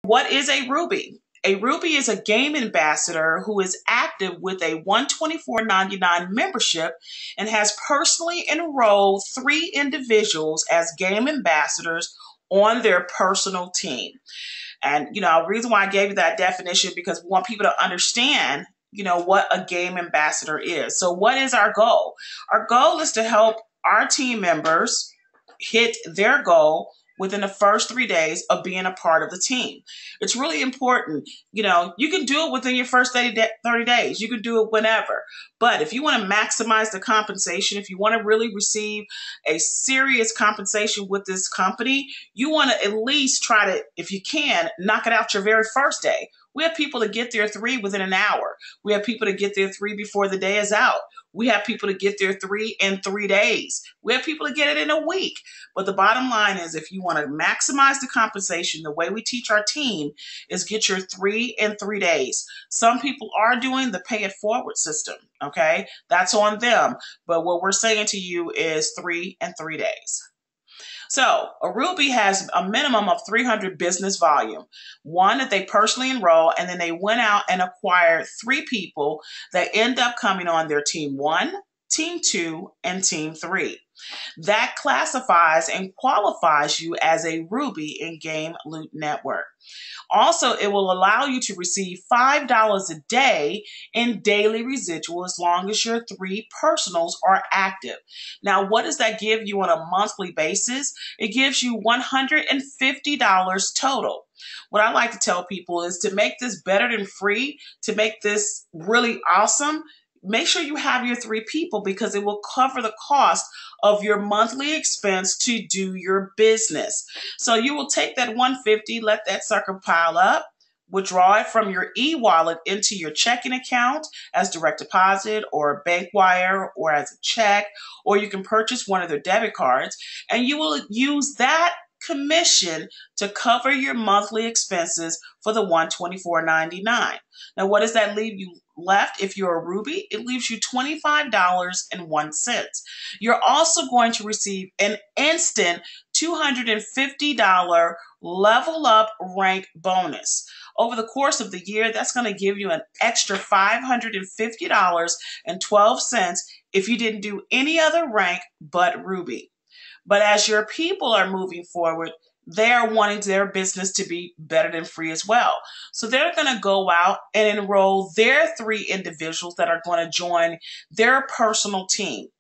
What is a Ruby? A Ruby is a game ambassador who is active with a $124.99 membership and has personally enrolled 3 individuals as game ambassadors on their personal team. And, the reason why I gave you that definition, because we want people to understand, what a game ambassador is. So what is our goal? Our goal is to help our team members hit their goal within the first 3 days of being a part of the team. It's really important. You can do it within your first 30 days. You can do it whenever. But if you want to maximize the compensation, if you want to really receive a serious compensation with this company, you want to at least try to, if you can, knock it out your very first day. We have people to get their 3 within an hour. We have people to get their 3 before the day is out. We have people to get their 3 in 3 days. We have people to get it in a week. But the bottom line is, if you want to maximize the compensation, the way we teach our team is get your 3 in 3 days. Some people are doing the pay it forward system, okay? That's on them. But what we're saying to you is 3 in 3 days. So a Ruby has a minimum of 300 business volume, one that they personally enroll, and then they went out and acquired 3 people that end up coming on their team 1, team 2, and team 3. That classifies and qualifies you as a Ruby in Game Loot Network. Also, it will allow you to receive $5 a day in daily residual as long as your 3 personals are active. Now, what does that give you on a monthly basis? It gives you $150 total. What I like to tell people is, to make this better than free, to make this really awesome, make sure you have your 3 people, because it will cover the cost of your monthly expense to do your business. So you will take that $150, let that sucker pile up, withdraw it from your e-wallet into your checking account as direct deposit or a bank wire or as a check, or you can purchase one of their debit cards, and you will use that commission to cover your monthly expenses for the $124.99. Now, what does that leave you left? If you're a Ruby, it leaves you $25.01. You're also going to receive an instant $250 level up rank bonus. Over the course of the year, that's going to give you an extra $550.12 if you didn't do any other rank but Ruby. But as your people are moving forward, they are wanting their business to be better than free as well. So they're going to go out and enroll their 3 individuals that are going to join their personal team.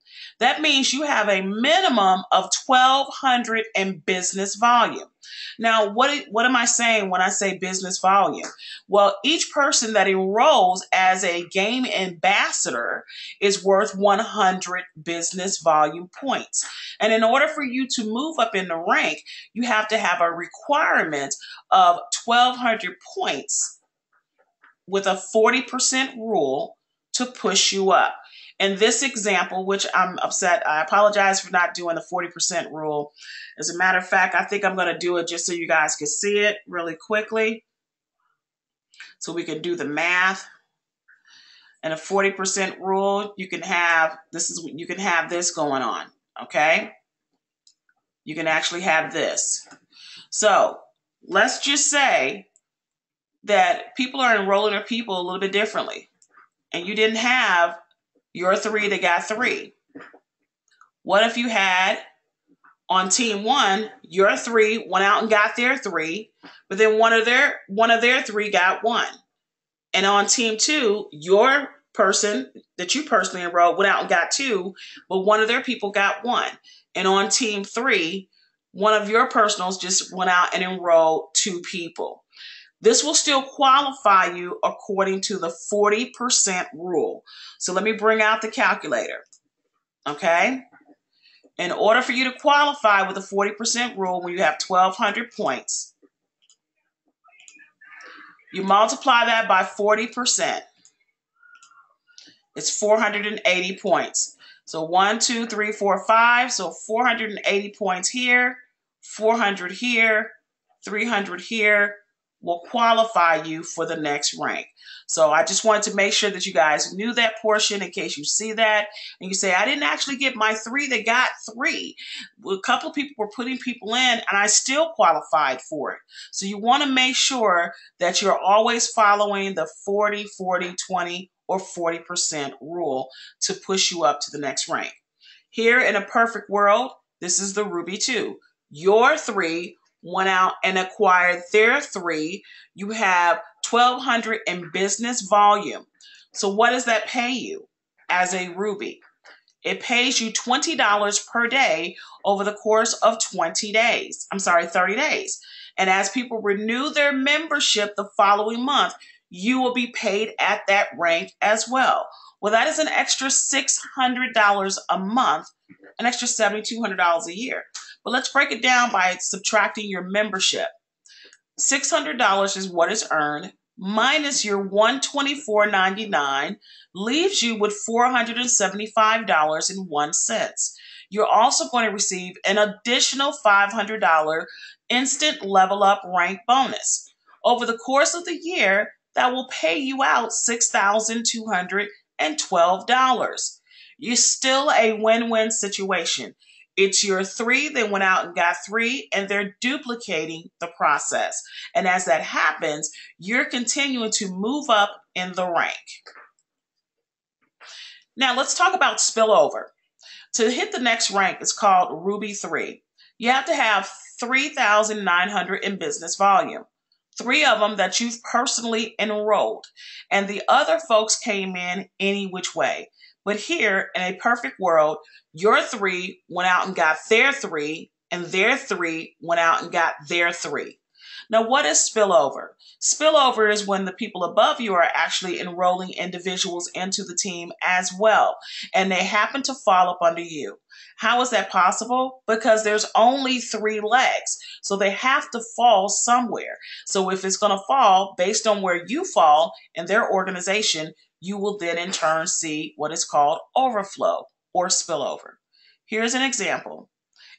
That means you have a minimum of 1,200 in business volume. Now, what am I saying when I say business volume? Well, each person that enrolls as a game ambassador is worth 100 business volume points. And in order for you to move up in the rank, you have to have a requirement of 1,200 points with a 40% rule to push you up. In this example, which I'm upset, I apologize for not doing the 40% rule. As a matter of fact, I think I'm going to do it just so you guys can see it really quickly, so we can do the math. And a 40% rule, you can have this going on, okay? You can actually have this. So let's just say that people are enrolling their people a little bit differently, and you didn't have your 3 that got 3. What if you had on team 1, your 3 went out and got their 3, but then one of their 3 got 1. And on team 2, your person that you personally enrolled went out and got 2, but one of their people got 1. And on team 3, one of your personals just went out and enrolled 2 people. This will still qualify you according to the 40% rule. So let me bring out the calculator, okay? In order for you to qualify with the 40% rule, when you have 1,200 points, you multiply that by 40%. It's 480 points. So 1, 2, 3, 4, 5. So 480 points here, 400 here, 300 here, will qualify you for the next rank. So I just wanted to make sure that you guys knew that portion in case you see that and you say, I didn't actually get my 3, they got 3. A couple of people were putting people in and I still qualified for it. So you want to make sure that you're always following the 40, 40, 20, or 40% rule to push you up to the next rank. Here in a perfect world, this is the Ruby 2. Your 3 went out and acquired their 3. You have 1,200 in business volume. So what does that pay you as a Ruby? It pays you $20 per day over the course of 30 days. And as people renew their membership the following month, you will be paid at that rank as well. Well, that is an extra $600 a month, an extra $7,200 a year. But let's break it down by subtracting your membership. $600 is what is earned, minus your $124.99 leaves you with $475.01. You're also going to receive an additional $500 instant level up rank bonus. Over the course of the year, that will pay you out $6,212. You're still a win-win situation. It's your 3, they went out and got 3, and they're duplicating the process. And as that happens, you're continuing to move up in the rank. Now let's talk about spillover. To hit the next rank, it's called Ruby 3. You have to have 3,900 in business volume. 3 of them that you've personally enrolled, and the other folks came in any which way. But here, in a perfect world, your 3 went out and got their 3, and their 3 went out and got their 3. Now, what is spillover? Spillover is when the people above you are actually enrolling individuals into the team as well, and they happen to fall up under you. How is that possible? Because there's only 3 legs, so they have to fall somewhere. So if it's going to fall based on where you fall in their organization, you will then in turn see what is called overflow or spillover. Here's an example.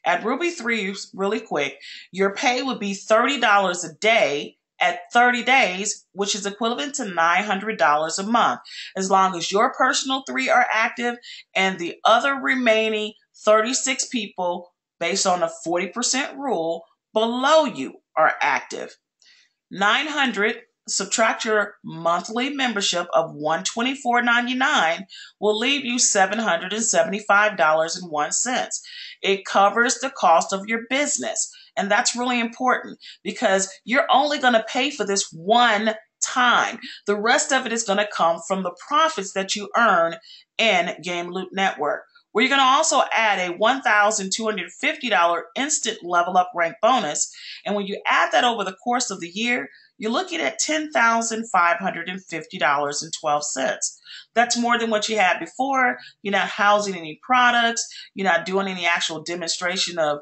At Ruby 3, really quick, your pay would be $30 a day at 30 days, which is equivalent to $900 a month, as long as your personal 3 are active and the other remaining 36 people, based on the 40% rule, below you are active. 900 subtract your monthly membership of $124.99 will leave you $775.01. It covers the cost of your business. And that's really important because you're only going to pay for this one time. The rest of it is going to come from the profits that you earn in Game Loot Network, where you're going to also add a $1,250 instant level up rank bonus. And when you add that over the course of the year, you're looking at $10,550.12. That's more than what you had before. You're not housing any products. You're not doing any actual demonstration of,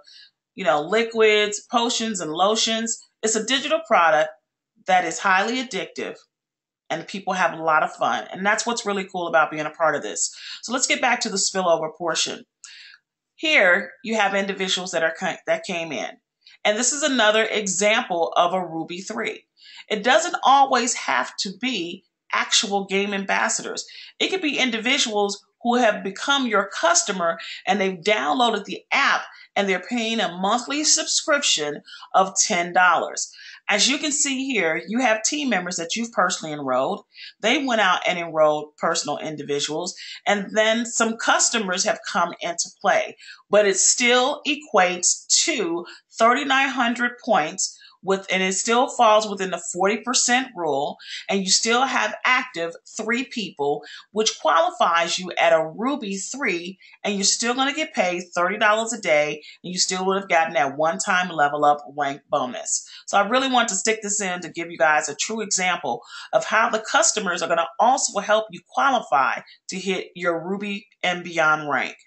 liquids, potions, and lotions. It's a digital product that is highly addictive, and people have a lot of fun. And that's what's really cool about being a part of this. So let's get back to the spillover portion. Here, you have individuals that came in. And this is another example of a Ruby 3. It doesn't always have to be actual game ambassadors. It could be individuals who have become your customer and they've downloaded the app and they're paying a monthly subscription of $10. As you can see here, you have team members that you've personally enrolled. They went out and enrolled personal individuals, and then some customers have come into play. But it still equates to 3,900 points, and it still falls within the 40% rule, and you still have active 3 people, which qualifies you at a Ruby 3, and you're still going to get paid $30 a day, and you still would have gotten that one-time level up rank bonus. So I really want to stick this in to give you guys a true example of how the customers are going to also help you qualify to hit your Ruby and beyond rank.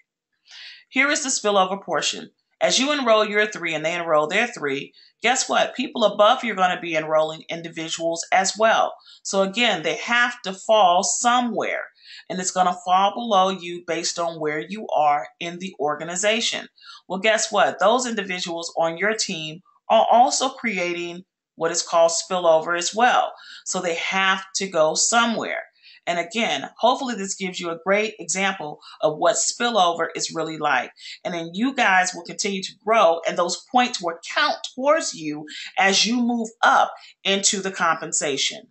Here is the spillover portion. As you enroll your 3 and they enroll their 3, guess what? People above you are going to be enrolling individuals as well. So again, they have to fall somewhere, and it's going to fall below you based on where you are in the organization. Well, guess what? Those individuals on your team are also creating what is called spillover as well. So they have to go somewhere. And again, hopefully this gives you a great example of what spillover is really like. And then you guys will continue to grow, and those points will count towards you as you move up into the compensation.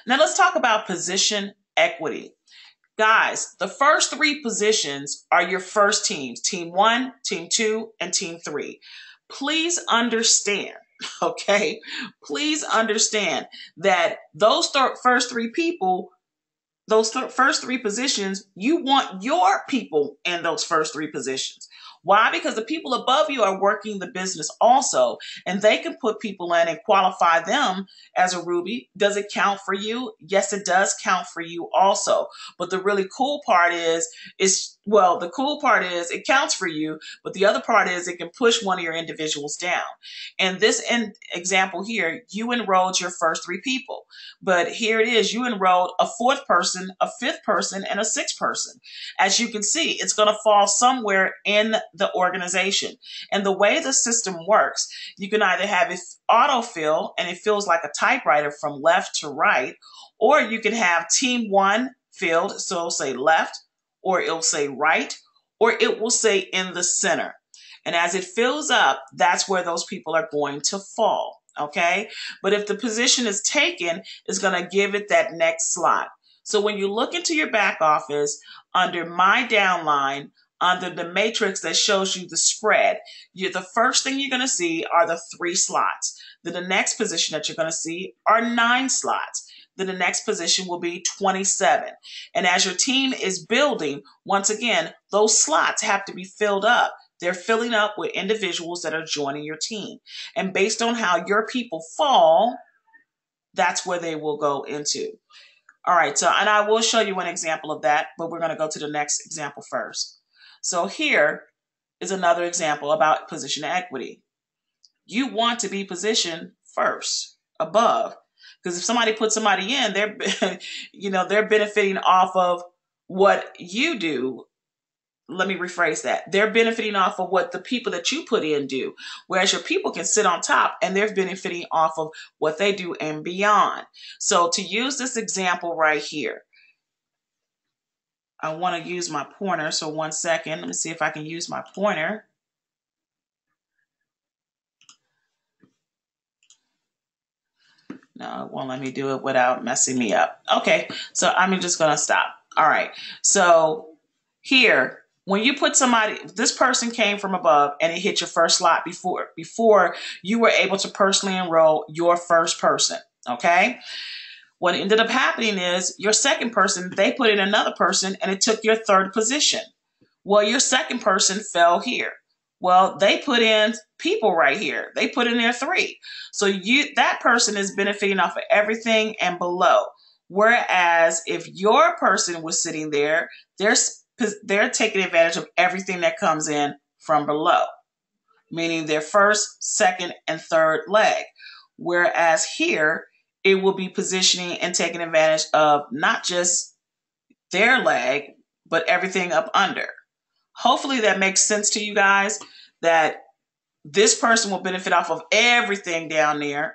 Now let's talk about position equity. Guys, the first three positions are your first teams, team 1, team 2, and team 3. Please understand, okay? Please understand that those first three people, those first three positions, you want your people in those first three positions. Why? Because the people above you are working the business also, and they can put people in and qualify them as a Ruby. Does it count for you? Yes, it does count for you also. But the really cool part is the cool part is it counts for you, but the other part is it can push one of your individuals down. And this example here, you enrolled your first three people, but here it is, you enrolled a fourth person, a fifth person, and a sixth person. As you can see, it's going to fall somewhere in the organization. And the way the system works, you can either have it autofill, and it feels like a typewriter from left to right, or you can have team 1 filled, so it'll say left, or it'll say right, or it will say in the center. And as it fills up, that's where those people are going to fall, okay? But if the position is taken, it's going to give it that next slot. So when you look into your back office, under my downline, under the matrix that shows you the spread, the first thing you're going to see are the 3 slots. Then the next position that you're going to see are 9 slots. Then the next position will be 27. And as your team is building, once again, those slots have to be filled up. They're filling up with individuals that are joining your team. And based on how your people fall, that's where they will go into. All right, and I will show you an example of that, but we're going to go to the next example first. So here is another example about position equity. You want to be positioned first, above, because if somebody puts somebody in, they're benefiting off of what you do. Let me rephrase that. They're benefiting off of what the people that you put in do, whereas your people can sit on top and they're benefiting off of what they do and beyond. So to use this example right here, I want to use my pointer. So 1 second, let me see if I can use my pointer. No, it won't let me do it without messing me up. Okay, so I'm just going to stop. All right, so here, when you put somebody, this person came from above and it hit your first slot before you were able to personally enroll your first person, okay? What ended up happening is your second person, they put in another person and it took your third position. Well, your second person fell here. Well, they put in people right here. They put in their 3. So that person is benefiting off of everything and below. Whereas if your person was sitting there, they're taking advantage of everything that comes in from below, meaning their first, second, and third leg. Whereas here, it will be positioning and taking advantage of not just their leg, but everything up under. Hopefully that makes sense to you guys, that this person will benefit off of everything down there.